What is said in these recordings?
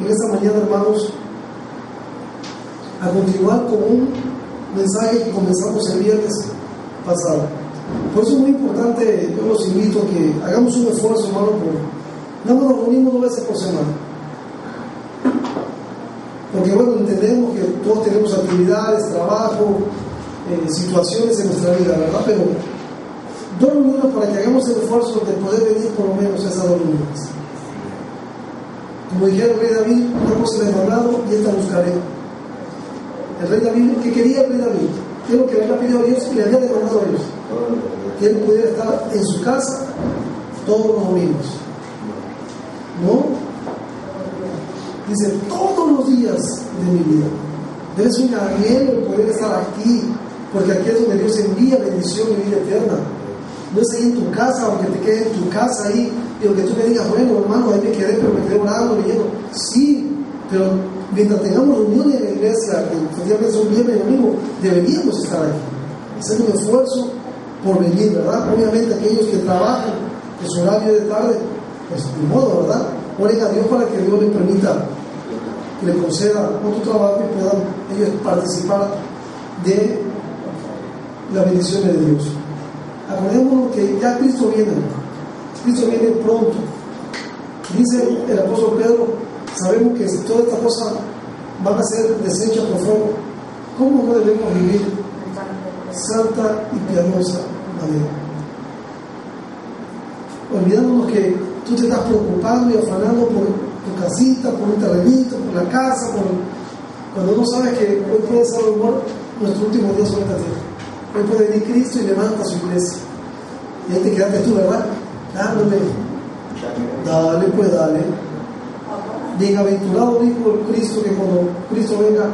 en esta mañana, hermanos, a continuar con un mensaje que comenzamos el viernes pasado. Por eso es muy importante, yo los invito a que hagamos un esfuerzo, hermano, nada más nos reunimos 2 veces por semana. Porque bueno, entendemos que todos tenemos actividades, trabajo, situaciones en nuestra vida, ¿verdad? Pero 2 reuniones para que hagamos el esfuerzo de poder venir por lo menos a esas 2 reuniones. Como dijera el rey David, una cosa le he mandado y esta buscaré. El rey David, ¿qué quería el rey David? ¿Qué es lo que le había pedido a Dios y le había demandado a Dios? Que él pudiera estar en su casa todos los domingos. ¿No? Dice, todos los días de mi vida. Debe ser un anhelo el poder estar aquí, porque aquí es donde Dios envía bendición y vida eterna. No es ahí en tu casa, aunque te quede en tu casa ahí, y aunque tú me digas, bueno, hermano, ahí me quedé, pero me quedé orando, leyendo. Sí, pero mientras tengamos reuniones en la iglesia, que efectivamente son viernes y domingo, deberíamos estar aquí. Hacer un esfuerzo por venir, ¿verdad? Obviamente aquellos que trabajan, que su horario de tarde, pues de modo, ¿verdad? Oren a Dios para que Dios les permita, que le conceda otro trabajo y puedan ellos participar de las bendiciones de Dios. Acordémonos que ya Cristo viene pronto. Dice el apóstol Pedro, sabemos que todas estas cosas van a ser deshechas por fuego. ¿Cómo no debemos vivir santa y piadosa manera? Olvidándonos que tú te estás preocupando y afanando por tu casita, por un terrenito, por la casa, cuando no sabes que hoy puede ser a lo mejor nuestro último día sobre esta tierra. Hoy puede venir Cristo y levanta su iglesia. Y ahí te quedaste tú, ¿verdad? Dándole. Dale, pues dale. Bienaventurado dijo el Cristo, que cuando Cristo venga,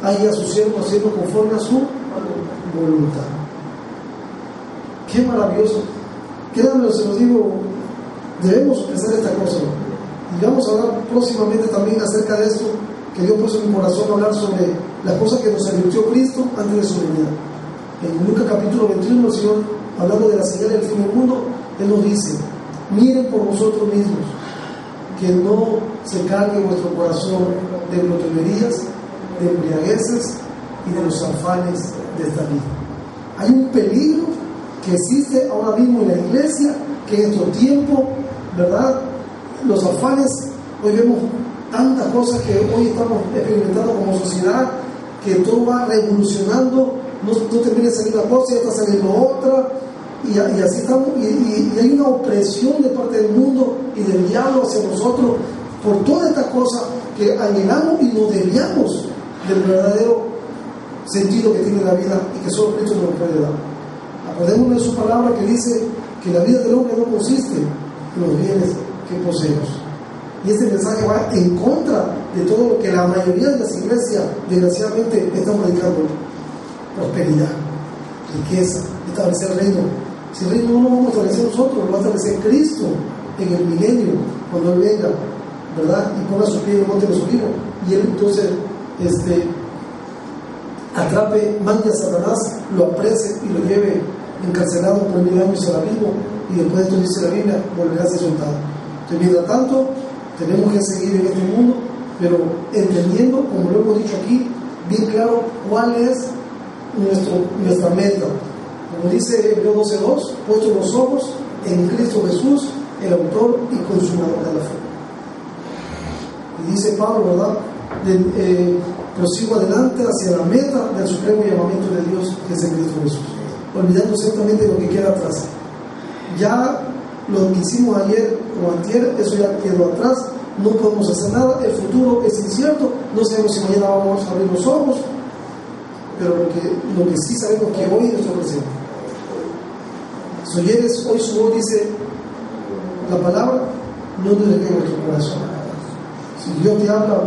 haya a su siervo haciendo conforme a su voluntad. Qué maravilloso. Créanme, se los digo, debemos pensar esta cosa. Y vamos a hablar próximamente también acerca de esto, que Dios puso en mi corazón hablar sobre las cosas que nos advirtió Cristo antes de su venida. En Lucas capítulo 21, el Señor, hablando de la señal del fin del mundo, Él nos dice, miren por vosotros mismos, que no se cargue vuestro corazón de glotonerías, de embriagueces y de los afanes de esta vida. Hay un peligro que existe ahora mismo en la iglesia, que en estos tiempos, ¿verdad? Los afanes, hoy vemos tantas cosas que hoy estamos experimentando como sociedad, que todo va revolucionando, no termina de salir una cosa y ya está saliendo otra, y así estamos, y hay una opresión de parte del mundo y del diablo hacia nosotros por todas estas cosas que anhelamos y nos desviamos del verdadero sentido que tiene la vida y que solo Cristo nos puede dar. Acordémonos de su palabra que dice que la vida del hombre no consiste en los bienes que poseemos. Y este mensaje va en contra de todo lo que la mayoría de las iglesias desgraciadamente están predicando: prosperidad, riqueza, establecer el reino. Si el reino no lo vamos a establecer nosotros, lo va a establecer Cristo en el milenio, cuando Él venga, ¿verdad? Y ponga su pie en el monte de los olivos. Y Él entonces atrape, mande a Satanás, lo aprese y lo lleve encarcelado por 1000 años al abismo, y después, esto dice la Biblia, volverá a ser soltado. Entonces, mientras tanto, tenemos que seguir en este mundo, pero entendiendo, como lo hemos dicho aquí, bien claro cuál es nuestra meta. Como dice Hebreos 12:2, puestos los ojos en Cristo Jesús, el autor y consumador de la fe. Y dice Pablo, ¿verdad? Prosigo adelante hacia la meta del supremo llamamiento de Dios, que es en Cristo Jesús, olvidando ciertamente lo que queda atrás. Ya lo que hicimos ayer o antier, eso ya quedó atrás, no podemos hacer nada, el futuro es incierto, no sabemos si mañana vamos a abrir los ojos, pero lo que sí sabemos es que hoy es nuestro presente. Si oyeres hoy su voz, dice la palabra, no dudes en nuestro corazón. Si Dios te habla,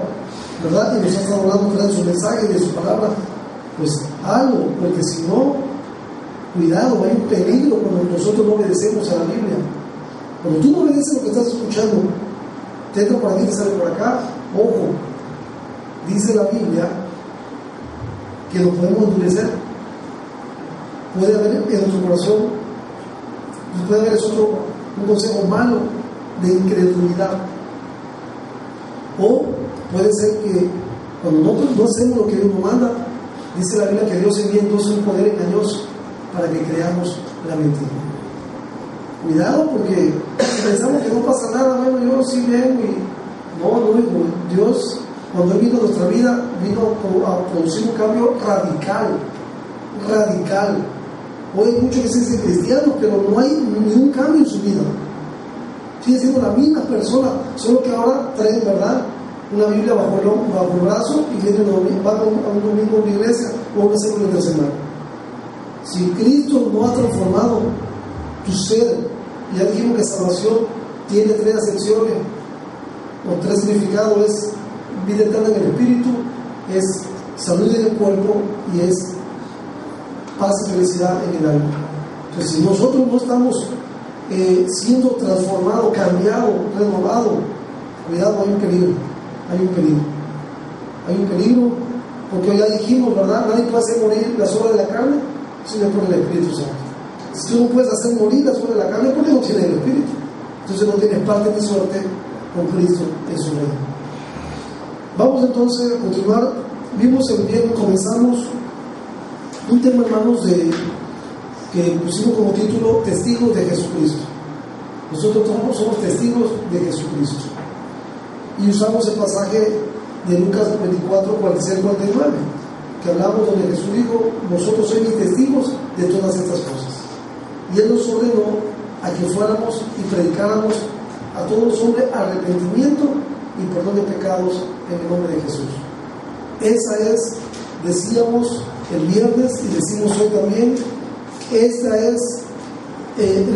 ¿verdad? Y nos ha estado hablando a través de su mensaje y de su palabra, pues hazlo, porque si no, cuidado, hay un peligro cuando nosotros no obedecemos a la Biblia. Cuando tú no obedeces lo que estás escuchando, te entra por aquí, te sale por acá. Ojo, dice la Biblia que lo podemos endurecer. Puede haber en nuestro corazón, puede haber un consejo malo de incredulidad. O puede ser que cuando nosotros no hacemos lo que Dios nos manda, dice la Biblia que Dios envía entonces un poder engañoso para que creamos la mentira. Cuidado, porque pensamos que no pasa nada, bueno, yo sí vengo y no, Dios, cuando Él vino a nuestra vida, vino a producir un cambio radical. Hoy hay muchos que se dicen cristianos, pero no hay ningún cambio en su vida. Siguen siendo la misma persona, solo que ahora traen, ¿verdad?, una Biblia bajo el brazo y van a un domingo a una iglesia o a una célula de semana. Si Cristo no ha transformado tu ser, ya dijimos que salvación tiene 3 acepciones o 3 significados: es vida eterna en el espíritu, es salud en el cuerpo y es paz y felicidad en el alma. Entonces, si nosotros no estamos siendo transformados, cambiados, renovados, cuidado, hay un peligro, porque ya dijimos, ¿verdad?, nadie puede hacer morir las obras de la carne sino por el Espíritu Santo. Si tú no puedes hacer morir las obras de la carne, porque no tienes el Espíritu, entonces no tienes parte ni suerte con Cristo en su reino. Vamos entonces a continuar. Vimos el viernes, comenzamos un tema, hermanos, que pusimos como título Testigos de Jesucristo. Nosotros todos somos testigos de Jesucristo. Y usamos el pasaje de Lucas 24, 46, 49, que hablamos donde Jesús dijo: vosotros sois mis testigos de todas estas cosas. Y Él nos ordenó a que fuéramos y predicáramos a todos los hombres arrepentimiento y perdón de pecados en el nombre de Jesús. Esa es, decíamos el viernes y decimos hoy también, esta es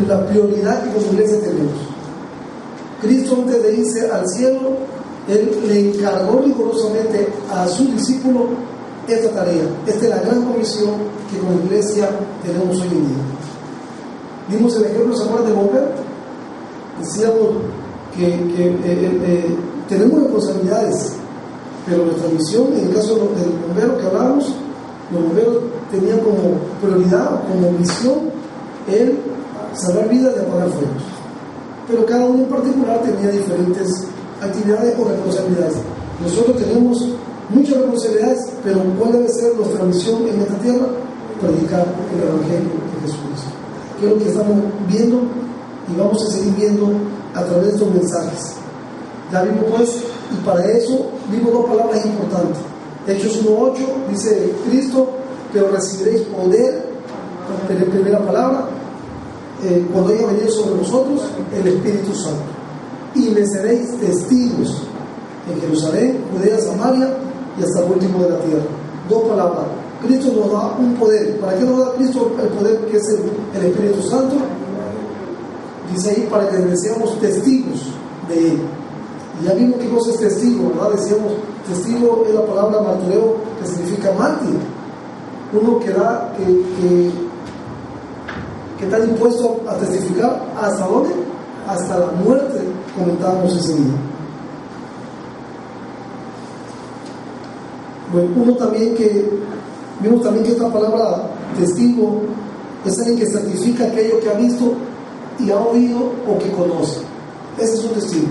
la prioridad que como iglesia tenemos. Cristo, antes de irse al cielo, Él le encargó rigurosamente a sus discípulos esta tarea. Esta es la gran comisión que como iglesia tenemos hoy en día. Dimos el ejemplo, ¿se acuerdan de bombero? Decíamos que tenemos responsabilidades, pero nuestra misión, en el caso del bombero que hablábamos, los bomberos tenían como prioridad, como misión, el salvar vidas y apagar fuegos. Pero cada uno en particular tenía diferentes actividades o responsabilidades. Nosotros tenemos muchas responsabilidades, pero ¿cuál debe ser nuestra misión en esta tierra? Predicar el Evangelio de Jesucristo, que es lo que estamos viendo y vamos a seguir viendo a través de estos mensajes. Ya vimos pues, y para eso vimos 2 palabras importantes. Hechos 1:8 dice Cristo: pero recibiréis poder, la primera palabra, cuando haya venido sobre vosotros el Espíritu Santo, y me seréis testigos en Jerusalén, Judea, Samaria y hasta el último de la tierra. 2 palabras. Cristo nos da un poder. ¿Para qué nos da Cristo el poder que es el Espíritu Santo? Dice ahí, para que seamos testigos de Él. Y ya vimos qué cosa es testigo, ¿verdad? Decíamos, testigo es la palabra martureo, que significa mártir. Uno que está dispuesto a testificar. ¿Hasta dónde? Hasta la muerte, comentábamos ese día. Bueno, vimos también que esta palabra testigo es alguien que certifica aquello que ha visto y ha oído o que conoce. Ese es un testigo.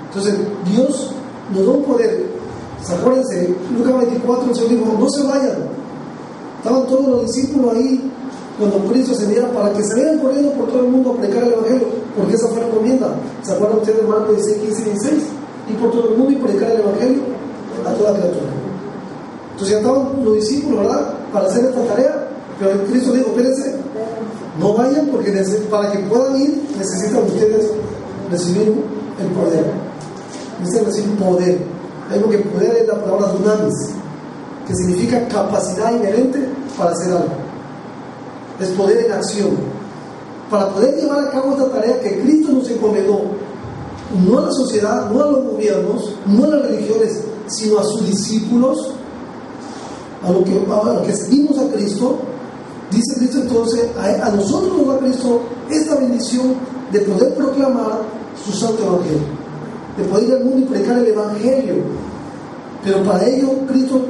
Entonces, Dios nos da un poder. Acuérdense, Lucas 24, el Señor dijo: no se vayan. Estaban todos los discípulos ahí cuando Cristo se enviara para que se vayan corriendo por todo el mundo a predicar el Evangelio, porque esa fue la encomienda. ¿Se acuerdan ustedes de Marcos 16, 15 y 16? Y por todo el mundo y predicar el Evangelio a toda criatura. Entonces ya estaban los discípulos, ¿verdad?, para hacer esta tarea, pero Cristo dijo: espérense, no vayan, porque para que puedan ir necesitan ustedes recibir el poder. Necesitan recibir poder. Hay lo que poder es la palabra dunamis, que significa capacidad inherente para hacer algo. Es poder en acción. Para poder llevar a cabo esta tarea que Cristo nos encomendó, no a la sociedad, no a los gobiernos, no a las religiones, sino a sus discípulos, a los que seguimos a Cristo, dice Cristo entonces, a nosotros nos da Cristo esta bendición de poder proclamar su santo Evangelio, de poder ir al mundo y predicar el Evangelio. Pero para ello Cristo,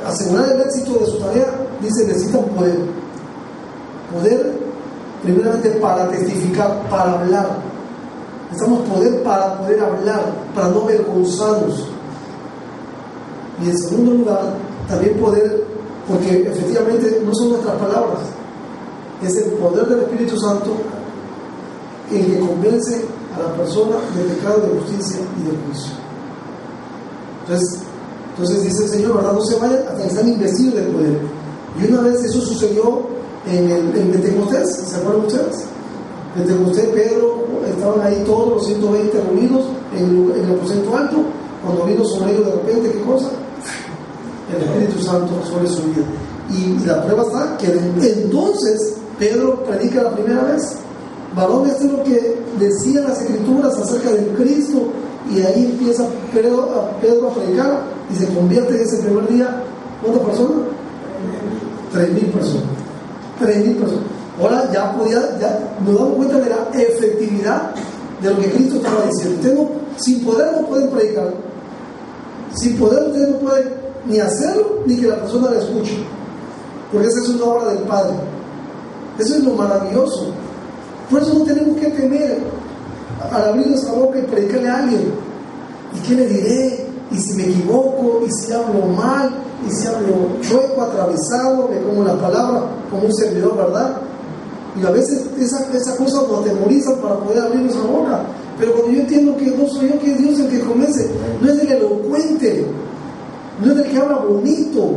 asegurar el éxito de su tarea, dice: necesitan poder. Poder primeramente para testificar, para hablar. Necesitamos poder para poder hablar, para no avergonzarnos. Y en segundo lugar, también poder, porque efectivamente no son nuestras palabras, es el poder del Espíritu Santo el que convence a la persona del pecado, de justicia y del juicio. Entonces dice el Señor, ¿verdad? No se vayan hasta que están investidos del poder. Y una vez eso sucedió en Pentecostés, ¿se acuerdan ustedes? Pentecostés, Pedro, estaban ahí todos los 120 reunidos en el aposento alto, cuando vino sobre ellos de repente, ¿qué cosa? El Espíritu Santo sobre su vida. Y la prueba está que entonces Pedro predica la primera vez. Varón, esto es lo que decían las Escrituras acerca del Cristo, y ahí empieza Pedro a predicar y se convierte en ese primer día, ¿cuántas personas? 3,000 personas. 3,000 personas. Ahora ya nos damos cuenta de la efectividad de lo que Cristo estaba diciendo. Ustedes sin poder no pueden predicar, sin poder ustedes no pueden ni hacerlo ni que la persona la escuche, porque esa es una obra del Padre. Eso es lo maravilloso. Por eso no tenemos que temer al abrir nuestra boca y predicarle a alguien. ¿Y qué le diré? ¿Y si me equivoco? ¿Y si hablo mal? ¿Y si hablo chueco, atravesado? Me como la palabra como un servidor, ¿verdad? Y a veces esa cosa nos atemoriza para poder abrir nuestra boca. Pero cuando yo entiendo que no soy yo, que es Dios el que convence, no es el elocuente, no es el que habla bonito,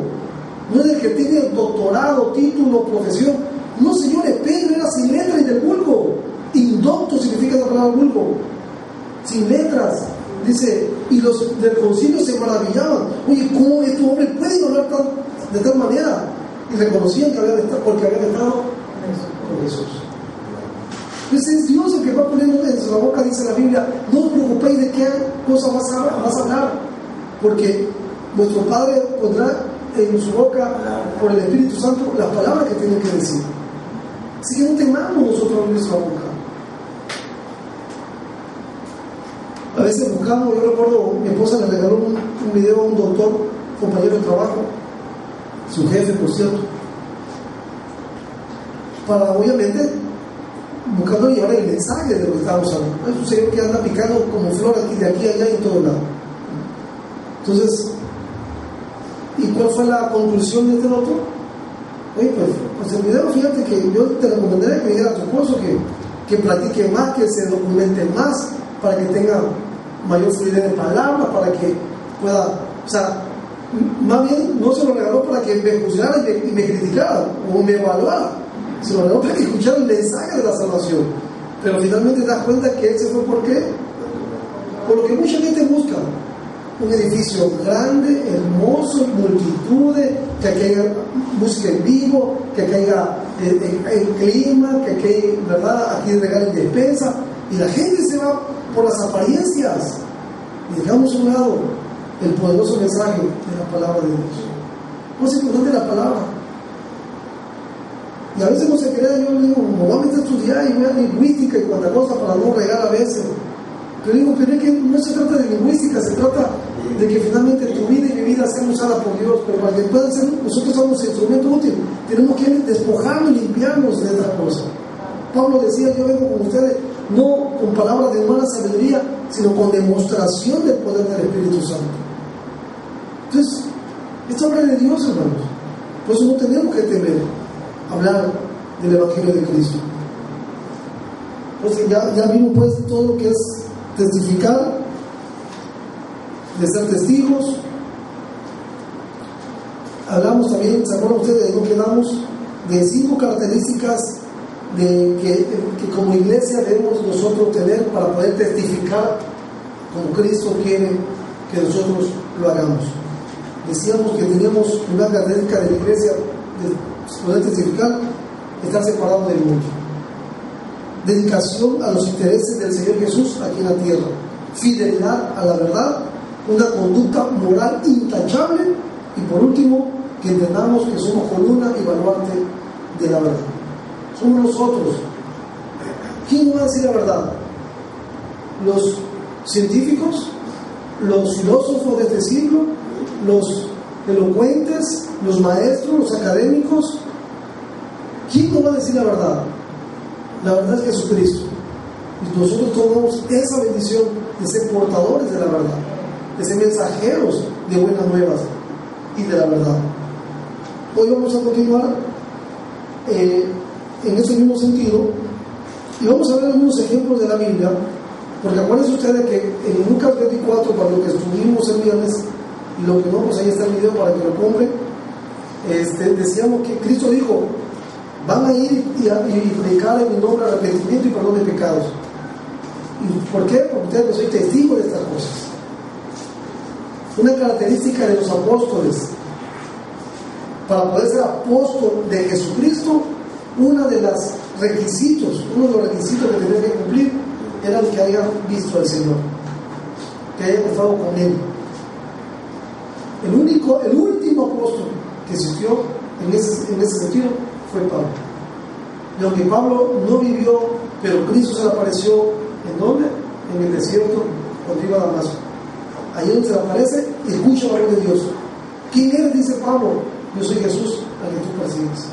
no es el que tiene doctorado, título, profesión. No, señores, Pedro era sin letras y del vulgo. Indocto significa la palabra vulgo. Sin letras. Dice, y los del concilio se maravillaban. Oye, ¿cómo estos hombres pueden hablar de tal manera? Y reconocían que habían estado, porque habían estado con Jesús. Pues es Dios el que va poniendo en su boca, dice la Biblia. No os preocupéis de qué cosa vas a hablar, porque vuestro Padre pondrá en su boca por el Espíritu Santo las palabras que tienen que decir. Así que no temamos nosotros abrir nuestra boca. A veces buscamos, yo recuerdo, mi esposa le regaló un video a un doctor, compañero de trabajo, su jefe, por cierto, para obviamente buscando llevar el mensaje de lo que estábamos hablando. Es un señor que anda picando como flor aquí, de aquí a allá y en todo lado. Entonces, ¿y cuál fue la conclusión de este doctor? Oye, pues el video, fíjate que yo te recomendaría que me diga a tu esposo que platique más, que se documente más, para que tenga mayor fluidez de palabras, para que pueda, o sea, más bien no se lo regaló para que me juzgara y me criticara o me evaluara, se lo regaló para que escuchara el mensaje de la salvación. Pero finalmente te das cuenta que ese fue por qué, por lo que mucha gente busca. Un edificio grande, hermoso, multitudes, que aquí haya música en vivo, que aquí haya el clima, que aquí hay, ¿verdad? Aquí regalen despensa, y la gente se va por las apariencias y dejamos a un lado el poderoso mensaje de la palabra de Dios. No es importante la palabra. Y a veces no se crea, yo digo, me voy a meter a estudiar y voy a lingüística y cuanta cosa para no regar a veces. Pero digo, pero es que no se trata de lingüística, se trata de que finalmente tu vida y mi vida sean usadas por Dios, pero para que puedan ser, nosotros somos instrumento útil, tenemos que despojarnos y limpiarnos de otra cosa. Pablo decía, yo vengo con ustedes no con palabras de humana sabiduría, sino con demostración del poder del Espíritu Santo. Entonces, esta obra de Dios, hermanos, por eso no tenemos que temer hablar del Evangelio de Cristo. Entonces ya vimos pues todo lo que es testificar, de ser testigos. Hablamos también, ¿se acuerdan ustedes de lo que damos? De 5 características que como iglesia debemos nosotros tener para poder testificar como Cristo quiere que nosotros lo hagamos. Decíamos que teníamos una característica de la iglesia de poder testificar, estar separado del mundo. Dedicación a los intereses del Señor Jesús aquí en la tierra. Fidelidad a la verdad, una conducta moral intachable, y por último, que entendamos que somos columna y baluarte de la verdad. Somos nosotros. ¿Quién nos va a decir la verdad? ¿Los científicos? ¿Los filósofos de este siglo? ¿Los elocuentes? ¿Los maestros? ¿Los académicos? ¿Quién nos va a decir la verdad? La verdad es Jesucristo. Y nosotros tomamos esa bendición de ser portadores de la verdad, de ser mensajeros de buenas nuevas y de la verdad. Hoy vamos a continuar en ese mismo sentido y vamos a ver algunos ejemplos de la Biblia, porque acuérdense ustedes que en Lucas 24, para lo que estuvimos el viernes, y lo que no, pues ahí está el video para que lo compren, decíamos que Cristo dijo: van a ir y predicar en mi nombre arrepentimiento y perdón de pecados. ¿Y por qué? Porque ustedes no soy testigo de estas cosas. Una característica de los apóstoles, para poder ser apóstol de Jesucristo, uno de los requisitos que tenían que cumplir era el que hayan visto al Señor, que hayan estado con Él. El último apóstol que existió en ese sentido fue Pablo. Y aunque Pablo no vivió, pero Cristo se le apareció, ¿en dónde? En el desierto, cuando iba a Damasco. Ahí donde se le aparece y escucha la voz de Dios. ¿Quién eres? Dice Pablo. Yo soy Jesús, al que tú persigues.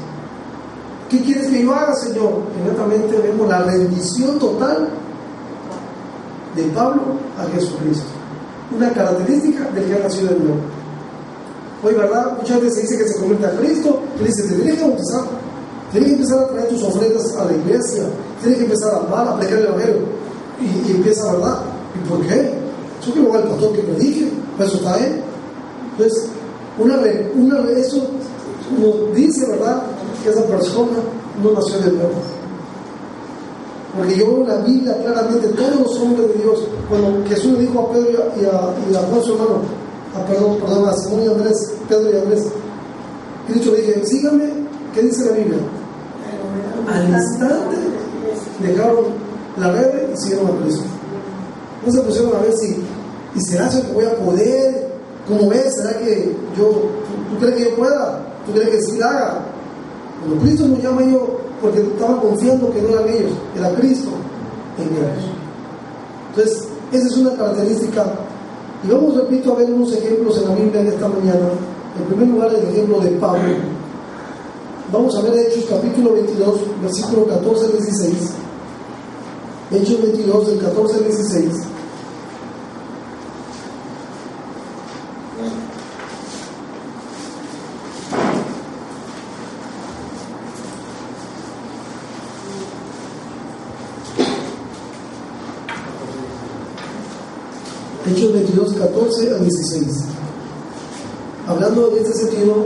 ¿Qué quieres que yo haga, Señor? Inmediatamente vemos la rendición total de Pablo a Jesucristo. Una característica del que ha nacido de nuevo. Hoy, ¿verdad? Muchas veces se dice que se convierte a Cristo, y dice: te tienes que bautizar, tienes que empezar a traer tus ofrendas a la iglesia, tienes que empezar a amar, a predicar el evangelio, y empieza, ¿verdad? ¿Y por qué? Eso que lo haga el pastor que predique, pues eso está él. Entonces, eso nos dice, ¿verdad?, que esa persona no nació de nuevo. Porque yo veo en la Biblia claramente todos los hombres de Dios. Cuando Jesús le dijo a Pedro y a Juan su hermano, a Simón y Andrés, Pedro y Andrés, Cristo le dije: síganme. ¿Qué dice la Biblia? Al instante dejaron la red y siguieron a Cristo. No se pusieron a ver y será eso que voy a poder. ¿Cómo ves? ¿Será que tú crees que yo pueda? ¿Tú crees que sí la haga? Cuando Cristo nos llama, ellos, porque estaban confiando que no eran ellos, era Cristo en ellos. Entonces, esa es una característica. Y vamos, repito, a ver unos ejemplos en la Biblia en esta mañana. En primer lugar, el ejemplo de Pablo. Vamos a ver Hechos capítulo 22, versículo 14 al 16. Hechos 22, del 14 al 16. Hechos 22, 14 al 16. Hablando de este sentido,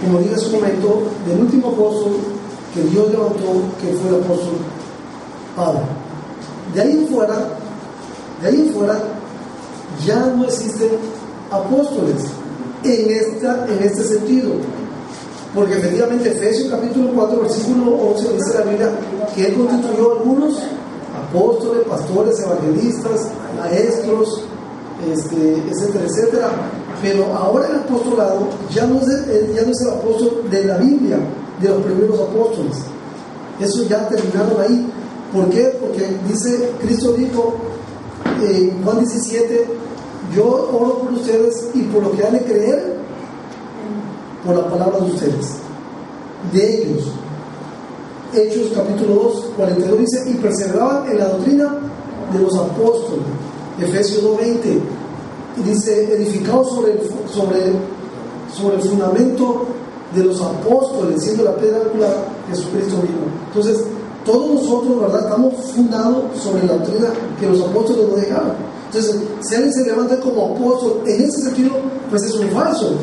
como dije hace un momento, del último apóstol que Dios levantó, que fue el apóstol Pablo. De ahí en fuera, ya no existen apóstoles en este sentido. Porque efectivamente Efesios capítulo 4, versículo 11 dice la Biblia que Él constituyó algunos apóstoles, pastores, evangelistas, maestros, etcétera, etcétera. Pero ahora el apostolado ya no es el apóstol de la Biblia, de los primeros apóstoles. Eso ya terminaron ahí. ¿Por qué? Porque dice, Cristo dijo en Juan 17: yo oro por ustedes y por lo que han de creer por la palabra de ustedes, de ellos. Hechos capítulo 2, 42 dice: y perseveraban en la doctrina de los apóstoles. Efesios 2:20 dice: edificados sobre el fundamento de los apóstoles, siendo la piedra angular Jesucristo mismo. Entonces, todos nosotros, ¿verdad?, estamos fundados sobre la doctrina que los apóstoles nos dejaron. Entonces, si alguien se levanta como apóstol en ese sentido, pues es un falso.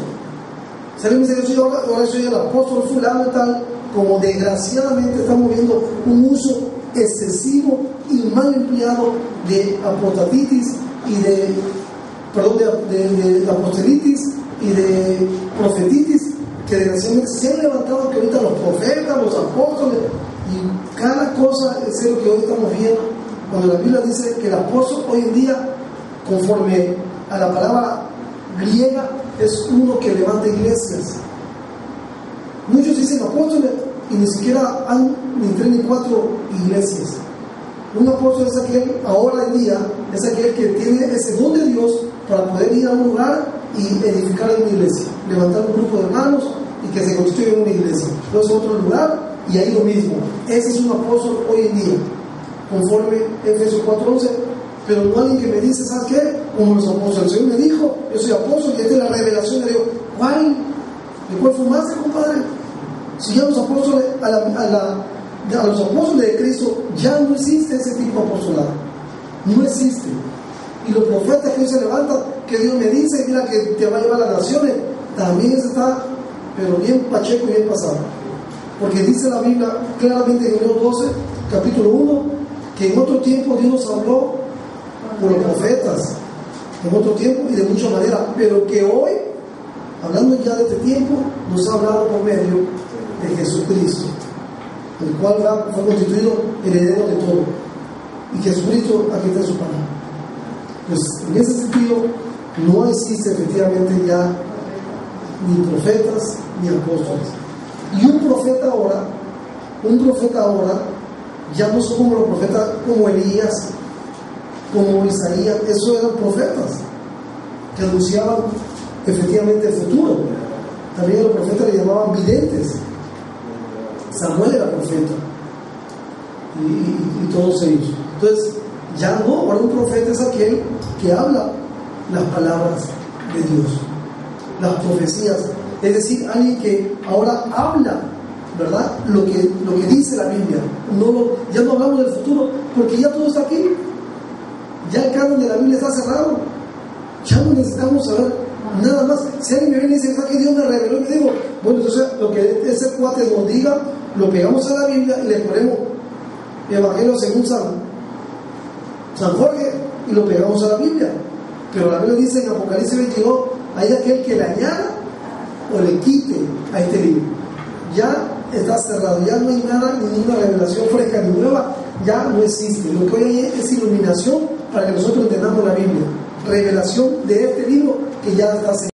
Si alguien me dice: yo ahora soy el apóstol fulano y tal, como desgraciadamente estamos viendo un uso excesivo y mal empleado de apostatitis y de apostolitis y de profetitis, que desgraciadamente se han levantado, que ahorita los profetas, los apóstoles, y cada cosa es lo que hoy estamos viendo, cuando la Biblia dice que el apóstol hoy en día, conforme a la palabra griega, es uno que levanta iglesias. Muchos dicen apóstoles y ni siquiera han ni 3 ni 4 iglesias. Un apóstol es aquel, ahora en día, es aquel que tiene ese don de Dios para poder ir a un lugar y edificar una iglesia, levantar un grupo de hermanos y que se constituya una iglesia. Luego a otro lugar y ahí lo mismo. Ese es un apóstol hoy en día. conforme Efesios 4:11, pero no alguien que me dice, ¿sabes qué? Como los apóstoles, el Señor me dijo, yo soy apóstol y esta es la revelación. Le digo, ¿cuál? ¿De cuál fumaste, compadre? Si ya los apóstoles, a los apóstoles de Cristo ya no existe ese tipo de apostolado, no existe. Y los profetas que hoy se levantan, que Dios me dice, mira que te va a llevar a las naciones, también está, pero bien pacheco y bien pasado. Porque dice la Biblia claramente en Hebreos 12, capítulo 1, que en otro tiempo Dios nos habló por los profetas, en otro tiempo y de muchas maneras, pero que hoy, hablando ya de este tiempo, nos ha hablado por medio de Jesucristo, el cual fue constituido heredero de todo. Y Jesucristo, aquí está su palabra. Pues en ese sentido, no existe efectivamente ya ni profetas ni apóstoles. Y un profeta ahora, ya no son como los profetas como Elías, como Isaías, esos eran profetas que anunciaban efectivamente el futuro. También los profetas le llamaban videntes. Samuel era profeta y todos ellos. Entonces, ya no, ahora un profeta es aquel que habla las palabras de Dios, las profecías, es decir, alguien que ahora habla, ¿verdad? Lo que dice la Biblia. Ya no hablamos del futuro, porque ya todo está aquí. Ya el canon de la Biblia está cerrado. Ya no necesitamos saber nada más. Si alguien me viene y dice, ¿sabes qué Dios me reveló? Y me digo, bueno, entonces lo que ese cuate nos diga, lo pegamos a la Biblia y le ponemos Evangelio según San Jorge y lo pegamos a la Biblia. Pero la Biblia dice en Apocalipsis 22, hay aquel que le añada o le quite a este libro. Ya está cerrado, ya no hay nada, ninguna revelación fresca ni nueva, ya no existe. Lo que hoy hay es iluminación para que nosotros entendamos la Biblia, revelación de este libro que ya está cerrado.